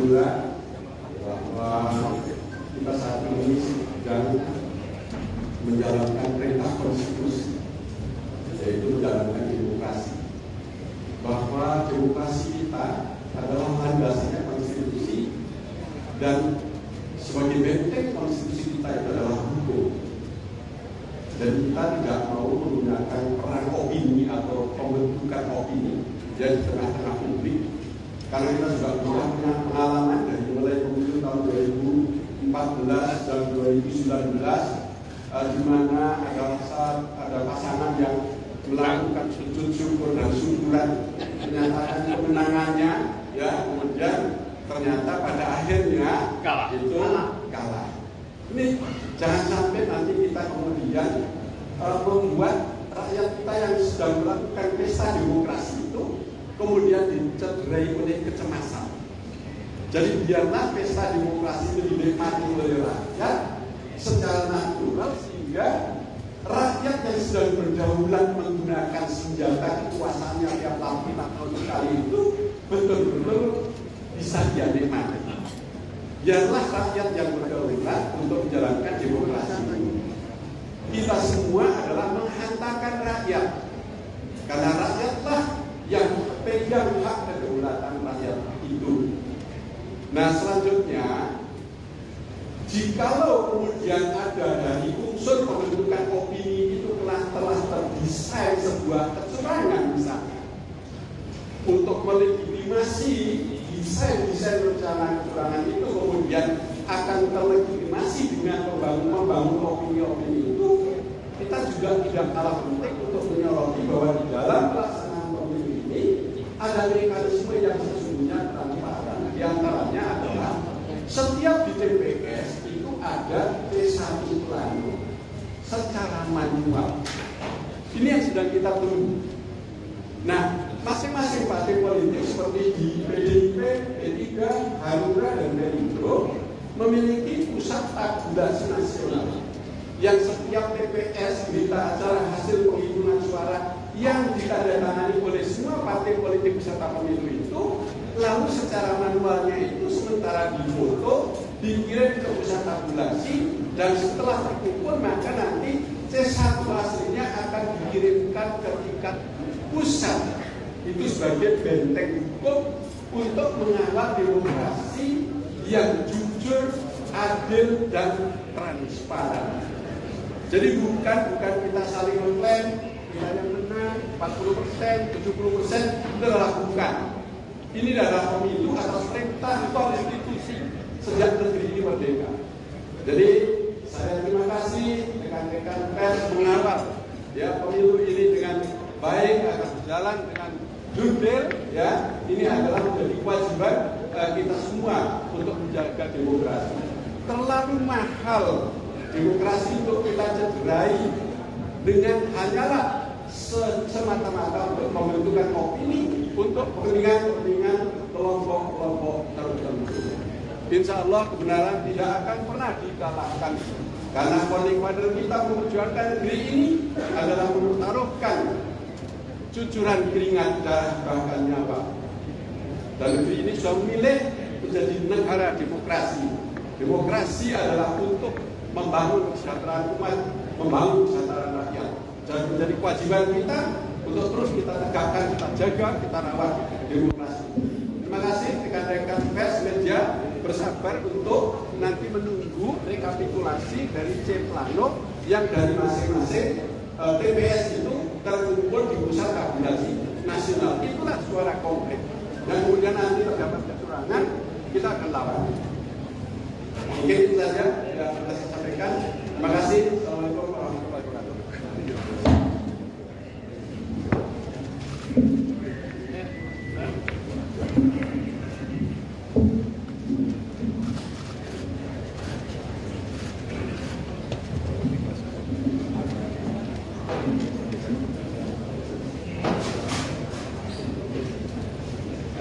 Alhamdulillah bahwa kita saat ini sedang menjalankan perintah konstitusi, yaitu menjalankan demokrasi. Bahwa demokrasi kita adalah landasnya konstitusi, dan sebagai benteng konstitusi kita itu adalah hukum. Dan kita tidak mau menggunakan perang opini atau pembentukan opini di tengah-tengah publik, karena kita juga sudah punya pengalaman dari mulai pemilu tahun 2014 dan 2019, di mana ada pasangan yang melakukan sujud syukur dan syukuran menyatakan kemenangannya, ya, kemudian ternyata pada akhirnya kalah. Ini jangan sampai nanti kita kemudian membuat rakyat kita yang sedang melakukan pesta demokrasi itu kemudian dicederai oleh kecemasan. Jadi biarlah pesta demokrasi itu dinikmati oleh rakyat secara natural, sehingga rakyat yang sedang berdaulat menggunakan senjata kekuasaannya tiap 5 tahun sekali itu betul-betul bisa dia nikmati. Biarlah rakyat yang berdaulat untuk menjalankan demokrasi. Kita semua adalah menghantarkan rakyat, karena rakyatlah yang pegang hak kedaulatan rakyat itu. Nah, selanjutnya, jikalau kemudian ada dari unsur pembentukan opini itu telah terdesain sebuah kecurangan misalnya, untuk melegitimasi desain rencana kecurangan itu kemudian akan terlegitimasi dengan membangun opini-opini itu, kita juga tidak kalah penting untuk menyoroti bahwa di dalam pelaksanaan pemilu ini ada mekanisme yang sesungguhnya transparan. Di antaranya adalah setiap di TPS itu ada C1 plano secara manual. Ini yang sedang kita tunggu. Nah, masing-masing partai politik seperti di PDIP, P3, Hanura, dan Perindo memiliki pusat tabulasi nasional yang setiap TPS berita acara hasil penghitungan suara yang ditandatangani oleh semua partai politik peserta pemilu itu, lalu secara manualnya itu sementara difoto, dikirim ke pusat tabulasi, dan setelah terkumpul maka nanti C1 aslinya akan dikirimkan ke tingkat pusat. Itu sebagai benteng hukum untuk mengawal demokrasi yang jujur, adil, dan transparan. Jadi bukan kita saling mengklaim kita yang menang 40%, 70%, itu adalah bukan. Ini adalah pemilu atas perintah konstitusi sejak negeri ini merdeka. Jadi saya terima kasih rekan-rekan pers mengawal ya pemilu ini dengan baik, akan berjalan dengan jurdil, ya. Ini adalah menjadi kewajiban kita semua untuk menjaga demokrasi. Terlalu mahal demokrasi untuk kita cederai dengan hanyalah semata-mata untuk membentukkan opini untuk kepentingan kelompok-kelompok tertentu. Insya Allah kebenaran tidak akan pernah dikalahkan, karena founding father kita memperjuangkan negeri ini adalah menaruhkan cucuran keringat darah bahkan nyawa. Dan negeri ini sudah memilih menjadi negara demokrasi. Demokrasi adalah untuk membangun kesejahteraan umat, membangun kesejahteraan rakyat. Dan menjadi kewajiban kita untuk terus kita tegakkan, kita jaga, kita rawat demokrasi. Terima kasih rekan-rekan pers media, bersabar untuk nanti menunggu rekapitulasi dari C plano yang dari masing-masing TPS itu terkumpul di pusat tabulasi nasional. Itulah suara konkret. Dan kemudian nanti terdapat kecurangan, kita akan lawan. Mungkin itu saja yang saya sampaikan. Terima kasih. Assalamualaikum warahmatullahi wabarakatuh.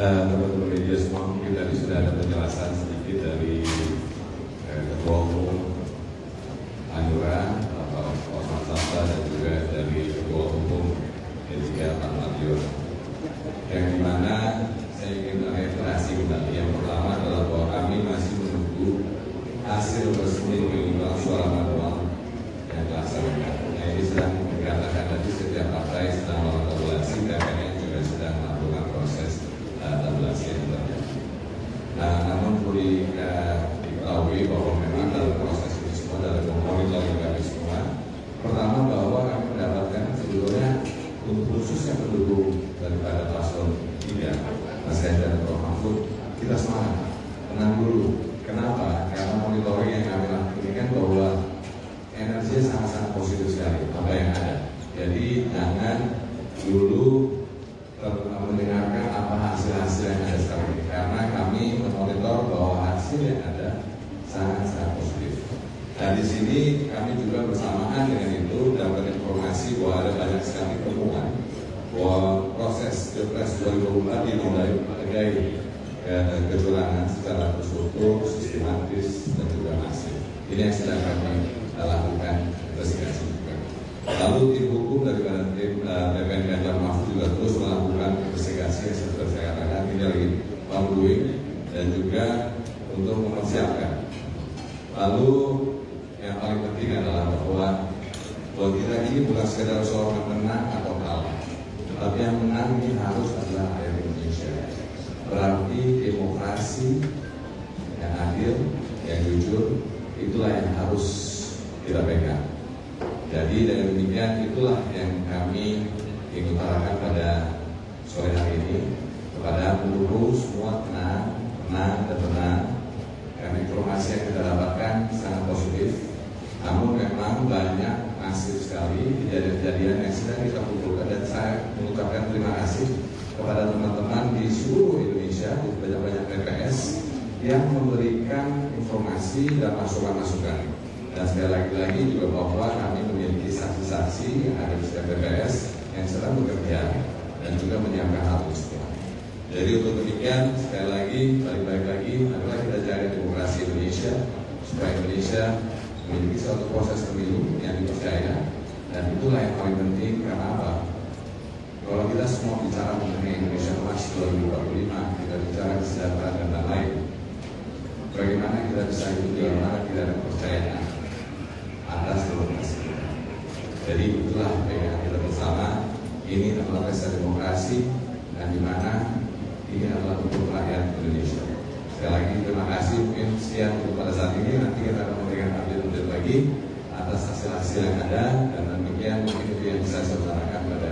Teman-teman media semua, mungkin tadi sudah ada penjelasan sedikit dari Ketua Umum Hanura, Bapak Osman Sabta, dan juga dari Ketua Umum P3 Pak Mardiono. Yang dimana saya ingin reiterasi kembali. Yang pertama adalah bahwa pendukung daripada paslon 3, Mas Ganjar dan Prof. Mahfud, kita semangat, tenang dulu. Kenapa? Karena monitoring yang kami lakukan ini kan bahwa energinya sangat-sangat positif sekali apa yang ada. Jadi jangan dulu mendengarkan apa hasil-hasil yang ada sekarang ini, karena kami memonitor bahwa hasil yang ada sangat-sangat positif. Dan di sini kami juga bersamaan dengan itu dapat informasi bahwa ada banyak sekali temuan bahwa proses Pilpres 2024 dinilai berbagai kecurangan secara terstruktur, sistematis, dan juga masif. Ini yang sedang kami lakukan investigasi juga. Lalu tim hukum daripada tim TPN Ganjar Mahfud juga terus melakukan investigasi yang seperti saya katakan ini lagi ongoing dan juga untuk mempersiapkan. Lalu yang paling penting adalah bahwa kita ini bukan sekedar soal menang atau kalah, tetapi yang menang ini harus adalah rakyat Indonesia. Berarti demokrasi yang adil, yang jujur, itulah yang harus kita pegang. Jadi dengan demikian itulah yang kami ingin utarakan pada sore hari ini kepada pendukung semua tenang dan tenang, karena informasi yang kita dapatkan sangat positif. Namun memang banyak masif sekali kejadian-kejadian yang sedang kita kumpulkan, dan saya mengucapkan terima kasih kepada teman-teman di seluruh Indonesia, di banyak-banyak TPS yang memberikan informasi dan masukan-masukan. Dan sekali lagi juga bahwa kami memiliki saksi-saksi yang ada di setiap TPS yang sedang bekerja dan juga menyiapkan hal tersebut. Jadi untuk demikian sekali lagi balik lagi adalah kita jaga demokrasi Indonesia supaya Indonesia memiliki suatu proses pemilu yang dipercaya, dan itulah yang paling penting. Karena apa? Kalau kita semua bicara mengenai Indonesia Emas 2045, kita bicara kesejahteraan dan lain-lain, bagaimana kita bisa hidup di mana tidak ada kepercayaan atas demokrasi kita. Jadi itulah pegangan kita bersama. Ini adalah pesta demokrasi, dan di mana ini adalah untuk rakyat Indonesia. Sekali lagi terima kasih, mungkin sekian untuk pada saat ini. Nanti kita akan memberikan update lagi atas hasil-hasil yang ada, dan demikian mungkin itu yang bisa saya sampaikan pada